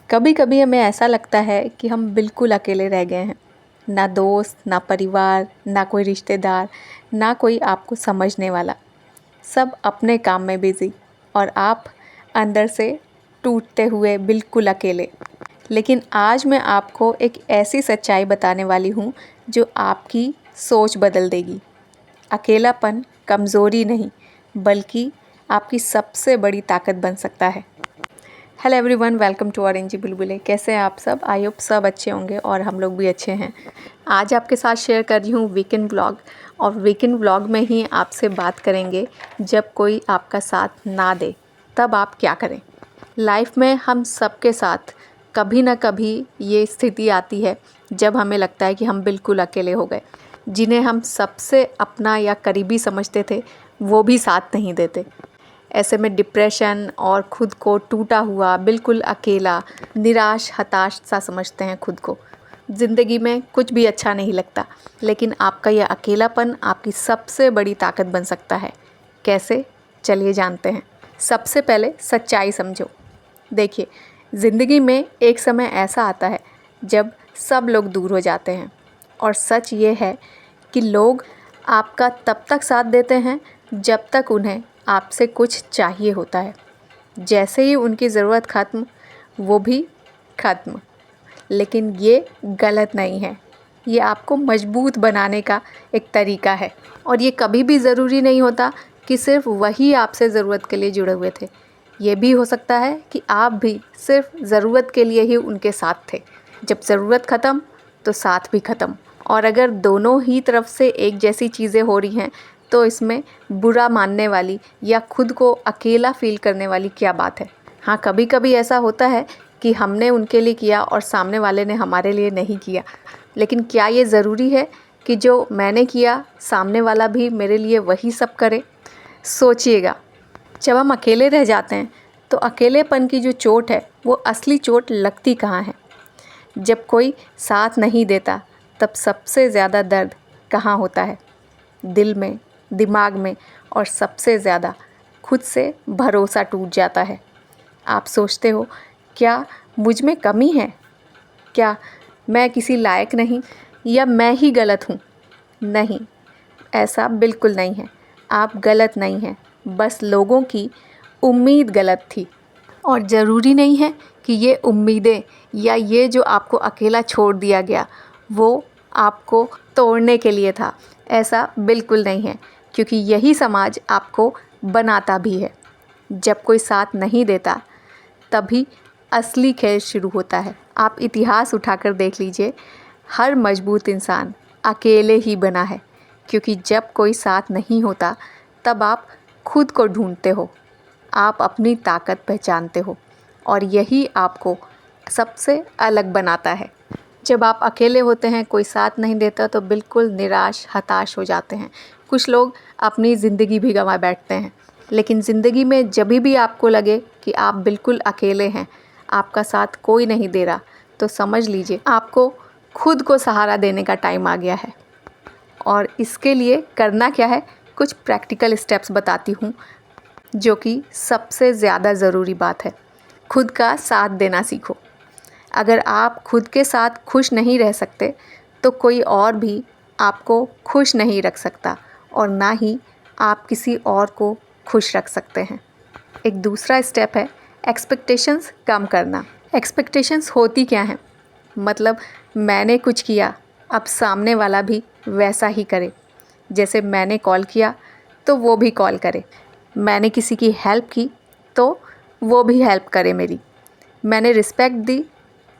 कभी कभी हमें ऐसा लगता है कि हम बिल्कुल अकेले रह गए हैं। ना दोस्त, ना परिवार, ना कोई रिश्तेदार, ना कोई आपको समझने वाला। सब अपने काम में बिज़ी और आप अंदर से टूटते हुए बिल्कुल अकेले। लेकिन आज मैं आपको एक ऐसी सच्चाई बताने वाली हूँ जो आपकी सोच बदल देगी। अकेलापन कमज़ोरी नहीं, बल्कि आपकी सबसे बड़ी ताकत बन सकता है। Hello everyone, welcome to orangey बुलबुले। कैसे हैं आप सब? आई होप सब अच्छे होंगे और हम लोग भी अच्छे हैं। आज आपके साथ शेयर कर रही हूँ वीकेंड व्लॉग, और वीकेंड व्लॉग में ही आपसे बात करेंगे जब कोई आपका साथ ना दे तब आप क्या करें। लाइफ में हम सबके साथ कभी ना कभी ये स्थिति आती है जब हमें लगता है कि हम बिल्कुल अकेले हो गए। जिन्हें हम सबसे अपना या करीबी समझते थे वो भी साथ नहीं देते। ऐसे में डिप्रेशन और खुद को टूटा हुआ, बिल्कुल अकेला, निराश, हताश सा समझते हैं खुद को। ज़िंदगी में कुछ भी अच्छा नहीं लगता, लेकिन आपका यह अकेलापन आपकी सबसे बड़ी ताकत बन सकता है। कैसे? चलिए जानते हैं। सबसे पहले सच्चाई समझो। देखिए, ज़िंदगी में एक समय ऐसा आता है जब सब लोग दूर हो जाते हैं, और सच ये है कि लोग आपका तब तक साथ देते हैं जब तक उन्हें आपसे कुछ चाहिए होता है। जैसे ही उनकी ज़रूरत ख़त्म, वो भी ख़त्म। लेकिन ये गलत नहीं है, ये आपको मजबूत बनाने का एक तरीका है। और ये कभी भी ज़रूरी नहीं होता कि सिर्फ वही आपसे ज़रूरत के लिए जुड़े हुए थे। ये भी हो सकता है कि आप भी सिर्फ ज़रूरत के लिए ही उनके साथ थे। जब ज़रूरत ख़त्म तो साथ भी ख़त्म। और अगर दोनों ही तरफ से एक जैसी चीज़ें हो रही हैं तो इसमें बुरा मानने वाली या खुद को अकेला फ़ील करने वाली क्या बात है। हाँ, कभी कभी ऐसा होता है कि हमने उनके लिए किया और सामने वाले ने हमारे लिए नहीं किया। लेकिन क्या ये ज़रूरी है कि जो मैंने किया सामने वाला भी मेरे लिए वही सब करे? सोचिएगा, जब हम अकेले रह जाते हैं तो अकेलेपन की जो चोट है वो असली चोट लगती कहाँ है? जब कोई साथ नहीं देता तब सबसे ज़्यादा दर्द कहाँ होता है? दिल में, दिमाग में, और सबसे ज़्यादा खुद से भरोसा टूट जाता है। आप सोचते हो, क्या मुझ में कमी है? क्या मैं किसी लायक नहीं, या मैं ही गलत हूँ? नहीं, ऐसा बिल्कुल नहीं है। आप गलत नहीं हैं, बस लोगों की उम्मीद गलत थी। और ज़रूरी नहीं है कि ये उम्मीदें या ये जो आपको अकेला छोड़ दिया गया वो आपको तोड़ने के लिए था। ऐसा बिल्कुल नहीं है, क्योंकि यही समाज आपको बनाता भी है। जब कोई साथ नहीं देता तभी असली खेल शुरू होता है। आप इतिहास उठाकर देख लीजिए, हर मजबूत इंसान अकेले ही बना है, क्योंकि जब कोई साथ नहीं होता तब आप खुद को ढूंढते हो, आप अपनी ताकत पहचानते हो, और यही आपको सबसे अलग बनाता है। जब आप अकेले होते हैं, कोई साथ नहीं देता, तो बिल्कुल निराश, हताश हो जाते हैं। कुछ लोग अपनी ज़िंदगी भी गंवा बैठते हैं। लेकिन ज़िंदगी में जब भी आपको लगे कि आप बिल्कुल अकेले हैं, आपका साथ कोई नहीं दे रहा, तो समझ लीजिए आपको खुद को सहारा देने का टाइम आ गया है। और इसके लिए करना क्या है, कुछ प्रैक्टिकल स्टेप्स बताती हूँ, जो कि सबसे ज़्यादा ज़रूरी बात है। खुद का साथ देना सीखो। अगर आप खुद के साथ खुश नहीं रह सकते तो कोई और भी आपको खुश नहीं रख सकता, और ना ही आप किसी और को खुश रख सकते हैं। एक दूसरा स्टेप है एक्सपेक्टेशंस कम करना। एक्सपेक्टेशंस होती क्या हैं? मतलब मैंने कुछ किया, अब सामने वाला भी वैसा ही करे। जैसे मैंने कॉल किया तो वो भी कॉल करे, मैंने किसी की हेल्प की तो वो भी हेल्प करे मेरी, मैंने रिस्पेक्ट दी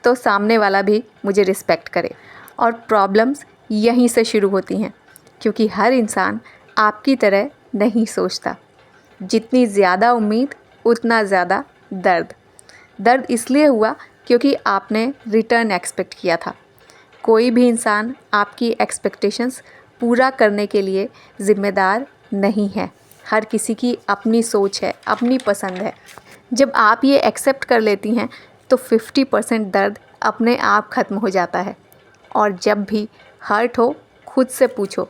तो सामने वाला भी मुझे रिस्पेक्ट करे। और प्रॉब्लम्स यहीं से शुरू होती हैं, क्योंकि हर इंसान आपकी तरह नहीं सोचता। जितनी ज़्यादा उम्मीद उतना ज़्यादा दर्द। दर्द इसलिए हुआ क्योंकि आपने रिटर्न एक्सपेक्ट किया था। कोई भी इंसान आपकी एक्सपेक्टेशंस पूरा करने के लिए ज़िम्मेदार नहीं है। हर किसी की अपनी सोच है, अपनी पसंद है। जब आप ये एक्सेप्ट कर लेती हैं तो 50% दर्द अपने आप ख़त्म हो जाता है। और जब भी हर्ट हो, खुद से पूछो,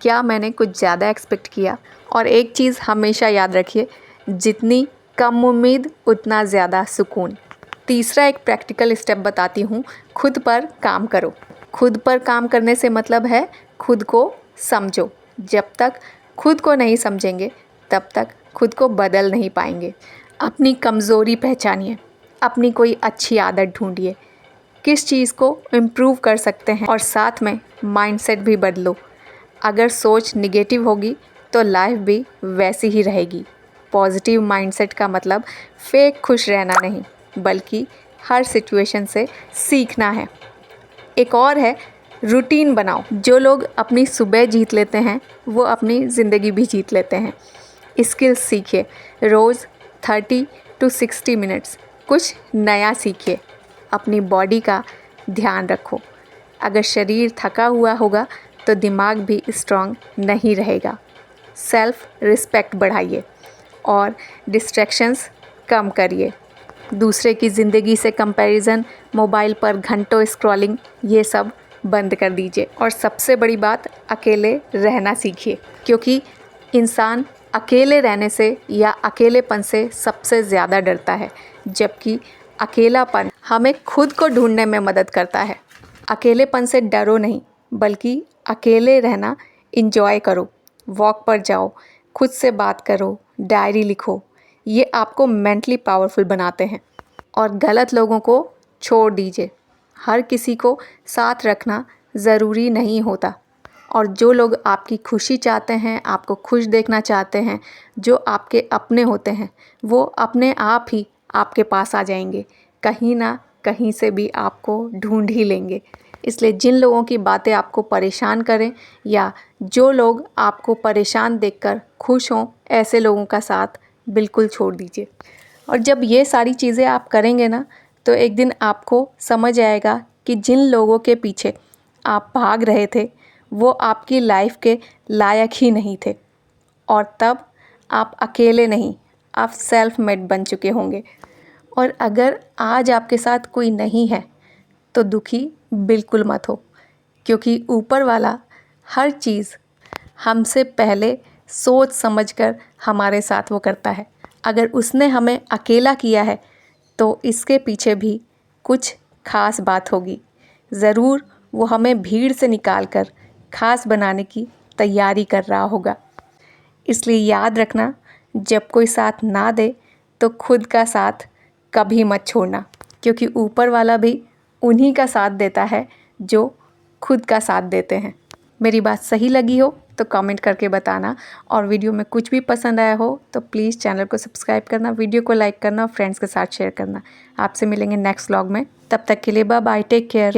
क्या मैंने कुछ ज़्यादा एक्सपेक्ट किया? और एक चीज़ हमेशा याद रखिए, जितनी कम उम्मीद उतना ज़्यादा सुकून। तीसरा एक प्रैक्टिकल स्टेप बताती हूँ, खुद पर काम करो। खुद पर काम करने से मतलब है खुद को समझो। जब तक खुद को नहीं समझेंगे तब तक खुद को बदल नहीं पाएंगे। अपनी कमज़ोरी पहचानिए, अपनी कोई अच्छी आदत ढूंढिए, किस चीज़ को इम्प्रूव कर सकते हैं, और साथ में माइंडसेट भी बदलो। अगर सोच निगेटिव होगी तो लाइफ भी वैसी ही रहेगी। पॉजिटिव माइंडसेट का मतलब फेक खुश रहना नहीं, बल्कि हर सिचुएशन से सीखना है। एक और है, रूटीन बनाओ। जो लोग अपनी सुबह जीत लेते हैं वो अपनी ज़िंदगी भी जीत लेते हैं। स्किल्स सीखिए, रोज़ 30 to 60 मिनट्स कुछ नया सीखिए। अपनी बॉडी का ध्यान रखो। अगर शरीर थका हुआ होगा तो दिमाग भी स्ट्रांग नहीं रहेगा। सेल्फ रिस्पेक्ट बढ़ाइए और डिस्ट्रैक्शंस कम करिए। दूसरे की ज़िंदगी से कंपैरिजन, मोबाइल पर घंटों स्क्रॉलिंग, ये सब बंद कर दीजिए। और सबसे बड़ी बात, अकेले रहना सीखिए, क्योंकि इंसान अकेले रहने से या अकेलेपन से सबसे ज़्यादा डरता है, जबकि अकेलापन हमें खुद को ढूंढने में मदद करता है। अकेलेपन से डरो नहीं, बल्कि अकेले रहना इंजॉय करो। वॉक पर जाओ, खुद से बात करो, डायरी लिखो। ये आपको मेंटली पावरफुल बनाते हैं। और गलत लोगों को छोड़ दीजिए। हर किसी को साथ रखना ज़रूरी नहीं होता। और जो लोग आपकी खुशी चाहते हैं, आपको खुश देखना चाहते हैं, जो आपके अपने होते हैं, वो अपने आप ही आपके पास आ जाएंगे। कहीं ना कहीं से भी आपको ढूंढ ही लेंगे। इसलिए जिन लोगों की बातें आपको परेशान करें या जो लोग आपको परेशान देखकर खुश हों, ऐसे लोगों का साथ बिल्कुल छोड़ दीजिए। और जब ये सारी चीज़ें आप करेंगे ना, तो एक दिन आपको समझ आएगा कि जिन लोगों के पीछे आप भाग रहे थे वो आपकी लाइफ के लायक ही नहीं थे। और तब आप अकेले नहीं, आप सेल्फ मेड बन चुके होंगे। और अगर आज आपके साथ कोई नहीं है तो दुखी बिल्कुल मत हो, क्योंकि ऊपर वाला हर चीज़ हमसे पहले सोच समझकर हमारे साथ वो करता है। अगर उसने हमें अकेला किया है तो इसके पीछे भी कुछ खास बात होगी। ज़रूर वो हमें भीड़ से निकाल कर खास बनाने की तैयारी कर रहा होगा। इसलिए याद रखना, जब कोई साथ ना दे तो खुद का साथ कभी मत छोड़ना, क्योंकि ऊपर वाला भी उन्हीं का साथ देता है जो खुद का साथ देते हैं। मेरी बात सही लगी हो तो कमेंट करके बताना, और वीडियो में कुछ भी पसंद आया हो तो प्लीज़ चैनल को सब्सक्राइब करना, वीडियो को लाइक करना और फ्रेंड्स के साथ शेयर करना। आपसे मिलेंगे नेक्स्ट व्लॉग में। तब तक के लिए बाय बाय, टेक केयर।